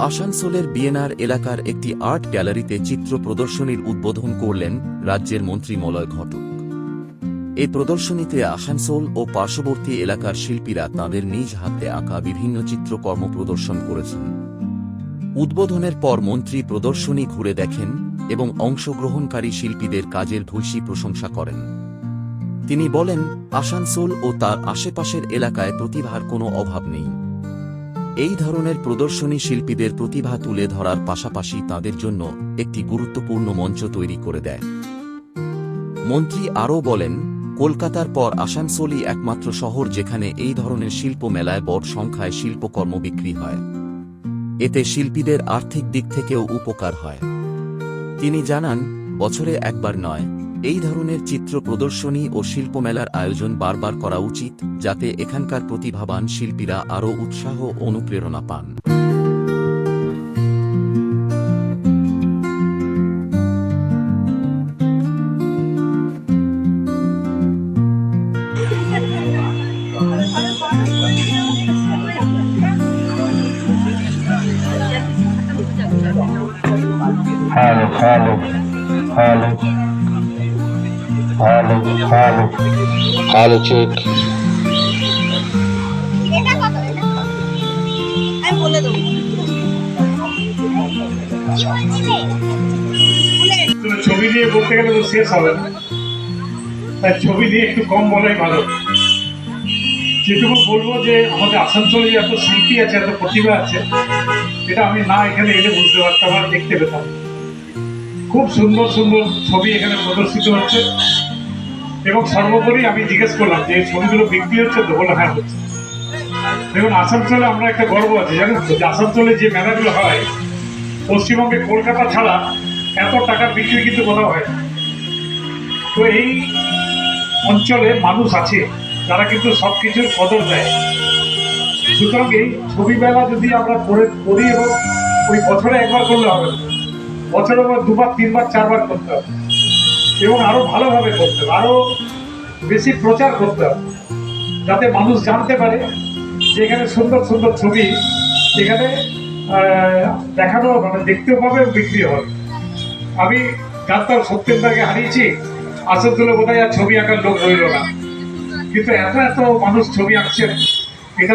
আসানসোলের বিএনআর এলাকার একটি আর্ট গ্যালারিতে চিত্র প্রদর্শনীর উদ্বোধন করলেন রাজ্যের মন্ত্রী মলয় ঘটক। এই প্রদর্শনীতে আসানসোল ও পার্শ্ববর্তী এলাকার শিল্পীরা তাঁদের নিজ হাতে আঁকা বিভিন্ন চিত্রকর্ম প্রদর্শন করেছেন। উদ্বোধনের পর মন্ত্রী প্রদর্শনী ঘুরে দেখেন এবং অংশগ্রহণকারী শিল্পীদের কাজের ভূয়সী প্রশংসা করেন। তিনি বলেন, আসানসোল ও তার আশেপাশের এলাকায় প্রতিভার কোনো অভাব নেই। এই ধরনের প্রদর্শনী শিল্পীদের প্রতিভা তুলে ধরার পাশাপাশি তাদের জন্য একটি গুরুত্বপূর্ণ মঞ্চ তৈরি করে দেয়। মন্ত্রী আরও বলেন, কলকাতার পর আসানসোলই একমাত্র শহর যেখানে এই ধরনের শিল্প মেলায় বড় সংখ্যায় শিল্পকর্ম বিক্রি হয়। এতে শিল্পীদের আর্থিক দিক থেকেও উপকার হয়। তিনি জানান, বছরে একবার নয়, এই ধরনের চিত্র প্রদর্শনী ও শিল্পমেলার আয়োজন বারবার করা উচিত, যাতে এখানকার প্রতিভাবান শিল্পীরা আরও উৎসাহ ও অনুপ্রেরণা পান। Hello, hello, hello, hello, hello, hello, check. ছবি দিয়ে বলতে গেলে তো শেষ হবে না, তাই ছবি দিয়ে একটু কম বলাই ভালো। যেটুকু বলবো যে আমাদের আসানসোলে এত শিল্পী আছে, এত প্রতিভা আছে, এটা আমি না এখানে এলে বুঝতে পারতাম আর দেখতে পেতাম। খুব সুন্দর সুন্দর ছবি এখানে প্রদর্শিত হচ্ছে এবং সর্বোপরি আমি জিজ্ঞেস করলাম যে এই ছবিগুলো বিক্রি হচ্ছে তো? বলে হ্যাঁ হচ্ছে। দেখুন, আসানসোলে আমরা একটা গর্ব আছে, জানেন তো, যে আসানসোলে যে মেলাগুলো হয় পশ্চিমবঙ্গে কলকাতা ছাড়া এত টাকা বিক্রি কিন্তু কোথাও হয় না। তো এই অঞ্চলে মানুষ আছে যারা কিন্তু সব কিছুর কদর দেয়। সুতরাং এই ছবি মেলা যদি আমরা করি এবং ওই বছরে একবার করলে হবে না, বছরে দুবার, তিনবার, চারবার করতে হবে এবং আরো ভালোভাবে করতে হবে, আরো বেশি প্রচার করতে হবে, যাতে মানুষ জানতে পারে যে এখানে সুন্দর সুন্দর ছবি এখানে দেখানো, মানে দেখতেও পাবে, বিক্রি হবে। আমি জানতাম সত্যেন্দ্রকে হারিয়েছি, আসানসোলে বোধহয় আর ছবি আঁকার লোক রইল না, কিন্তু এত এত মানুষ ছবি আঁকছেন।